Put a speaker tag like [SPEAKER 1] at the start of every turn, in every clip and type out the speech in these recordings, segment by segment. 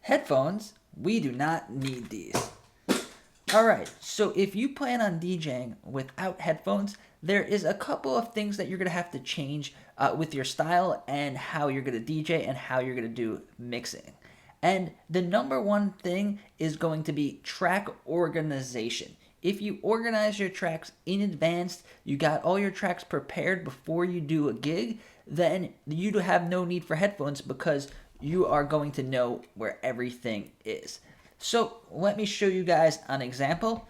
[SPEAKER 1] Headphones, we do not need these. Alright, so if you plan on DJing without headphones, there is a couple of things that you're going to have to change with your style and how you're going to DJ and how you're going to do mixing. And the number one thing is going to be track organization. If you organize your tracks in advance, you got all your tracks prepared before you do a gig, then you have no need for headphones because you are going to know where everything is. So let me show you guys an example.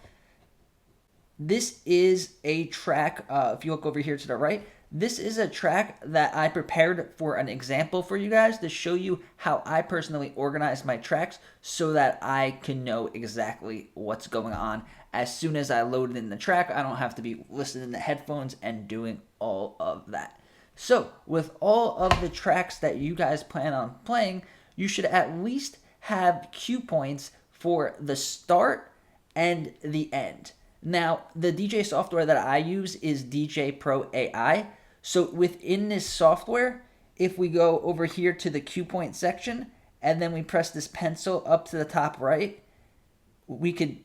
[SPEAKER 1] This is a track, if you look over here to the right, this is a track that I prepared for an example for you guys to show you how I personally organize my tracks so that I can know exactly what's going on. As soon as I load it in the track, I don't have to be listening to headphones and doing all of that. So with all of the tracks that you guys plan on playing, you should at least have cue points for the start and the end. Now, the DJ software that I use is DJ Pro AI. So within this software, if we go over here to the cue point section and then we press this pencil up to the top right, we could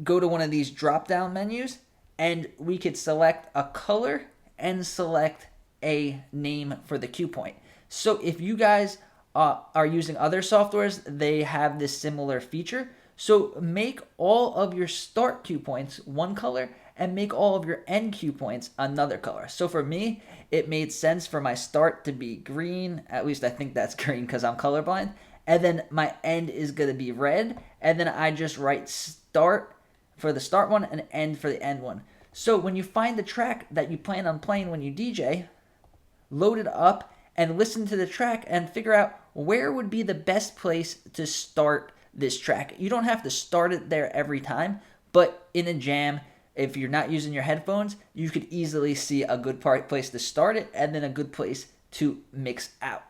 [SPEAKER 1] go to one of these drop down menus and we could select a color and select a name for the cue point. So if you guys are using other softwares, they have this similar feature. So make all of your start cue points one color and make all of your end cue points another color. So for me, it made sense for my start to be green. At least I think that's green because I'm colorblind. And then my end is going to be red. And then I just write start for the start one and end for the end one. So when you find the track that you plan on playing when you DJ, load it up and listen to the track and figure out where would be the best place to start this track. You don't have to start it there every time, but in a jam, if you're not using your headphones, you could easily see a good place to start it and then a good place to mix out.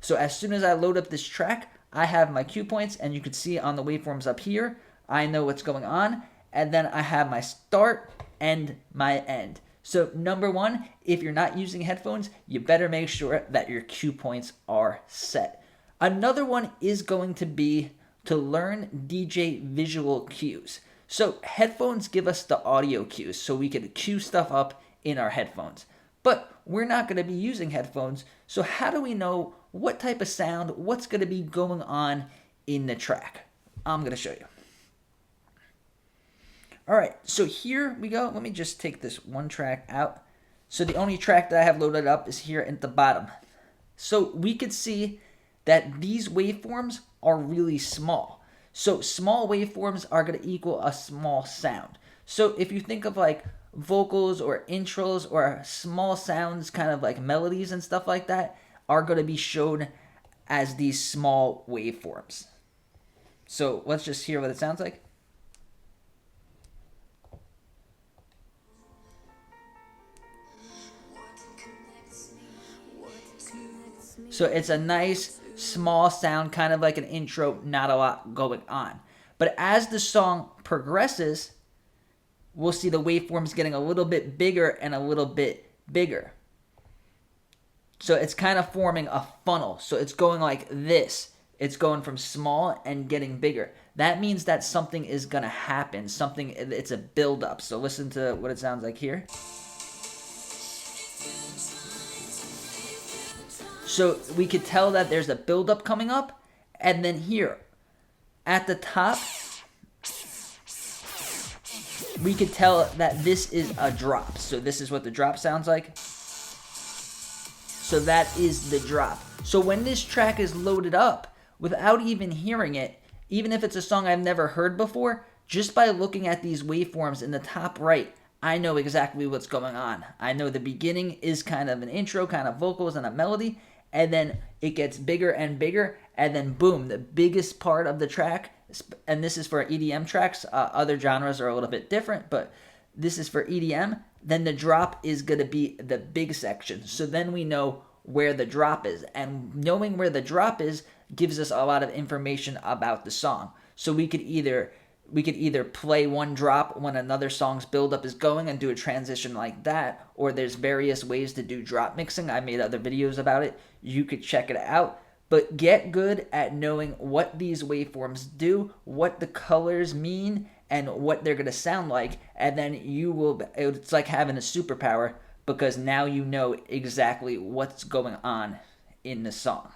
[SPEAKER 1] So as soon as I load up this track, I have my cue points and you can see on the waveforms up here, I know what's going on, and then I have my start and my end. So number one, if you're not using headphones, you better make sure that your cue points are set. Another one is going to be to learn DJ visual cues. So headphones give us the audio cues so we can cue stuff up in our headphones. But we're not going to be using headphones, so how do we know what type of sound, what's going to be going on in the track? I'm going to show you. All right, so here we go. Let me just take this one track out. So the only track that I have loaded up is here at the bottom. So we could see that these waveforms are really small. So small waveforms are going to equal a small sound. So if you think of like vocals or intros or small sounds, kind of like melodies and stuff like that, are going to be shown as these small waveforms. So let's just hear what it sounds like. So it's a nice small sound, kind of like an intro, not a lot going on. But as the song progresses, we'll see the waveforms getting a little bit bigger and a little bit bigger. So it's kind of forming a funnel. So it's going like this. It's going from small and getting bigger. That means that something is going to happen. It's a buildup. So listen to what it sounds like here. So we could tell that there's a buildup coming up. And then here, at the top, we could tell that this is a drop. So this is what the drop sounds like. So that is the drop. So when this track is loaded up, without even hearing it, even if it's a song I've never heard before, just by looking at these waveforms in the top right, I know exactly what's going on. I know the beginning is kind of an intro, kind of vocals and a melody, and then it gets bigger and bigger, and then boom, the biggest part of the track, and this is for EDM tracks, other genres are a little bit different, but this is for EDM, then the drop is going to be the big section. So then we know where the drop is, and knowing where the drop is gives us a lot of information about the song. So we could either play one drop when another song's buildup is going and do a transition like that, or there's various ways to do drop mixing. I made other videos about it. You could check it out. but get good at knowing what these waveforms do, what the colors mean, and what they're going to sound like, and then it's like having a superpower, because now you know exactly what's going on in the song.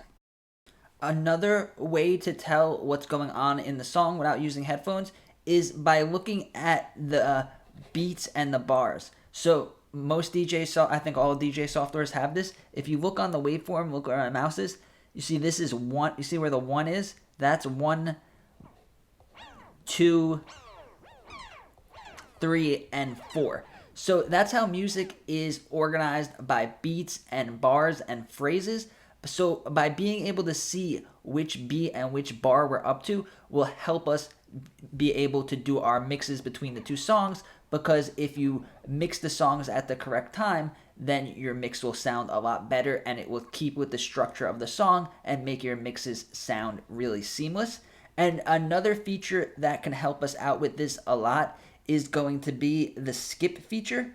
[SPEAKER 1] Another way to tell what's going on in the song without using headphones is by looking at the beats and the bars. So I think all DJ softwares have this. If you look on the waveform, look where my mouse is, you see this is one. You see where the 1 is? That's 1, 2, 3, and 4. So that's how music is organized by beats and bars and phrases. So by being able to see which beat and which bar we're up to will help us be able to do our mixes between the two songs, because if you mix the songs at the correct time, then your mix will sound a lot better, and it will keep with the structure of the song and make your mixes sound really seamless. And another feature that can help us out with this a lot is going to be the skip feature.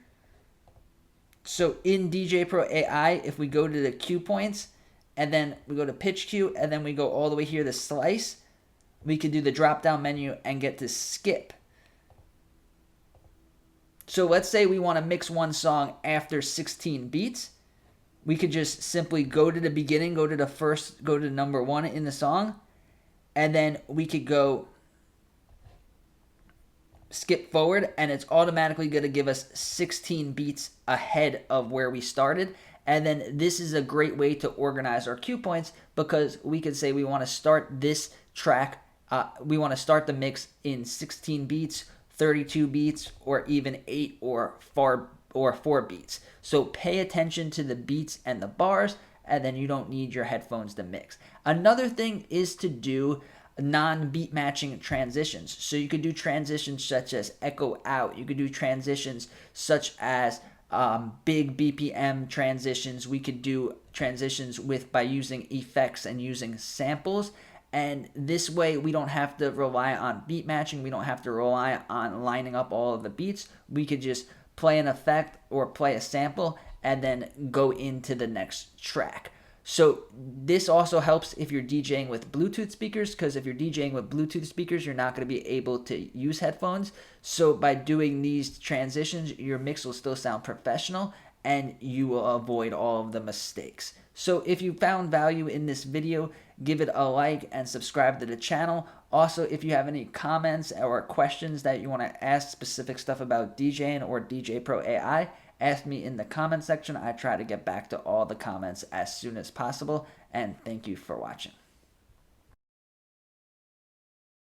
[SPEAKER 1] So in DJ Pro AI, if we go to the cue points, and then we go to pitch cue, and then we go all the way here to slice, we could do the drop down menu and get to skip. So let's say we want to mix one song after 16 beats. We could just simply go to the beginning, go to number 1 in the song, and then we could go skip forward, and it's automatically going to give us 16 beats ahead of where we started. And then this is a great way to organize our cue points, because we could say we want to start this track, we want to start the mix in 16 beats, 32 beats, or even 8 or 4 beats. So pay attention to the beats and the bars, and then you don't need your headphones to mix. Another thing is to do non-beat matching transitions. So you could do transitions such as echo out. You could do transitions such as big BPM transitions. We could do transitions by using effects and using samples. And this way we don't have to rely on beat matching. We don't have to rely on lining up all of the beats. We could just play an effect or play a sample and then go into the next track. So this also helps if you're DJing with Bluetooth speakers, because if you're DJing with Bluetooth speakers, you're not going to be able to use headphones. So by doing these transitions, your mix will still sound professional, and you will avoid all of the mistakes. So if you found value in this video, give it a like and subscribe to the channel. Also, if you have any comments or questions that you want to ask, specific stuff about DJing or DJ Pro AI, ask me in the comment section. I try to get back to all the comments as soon as possible, and thank you for watching.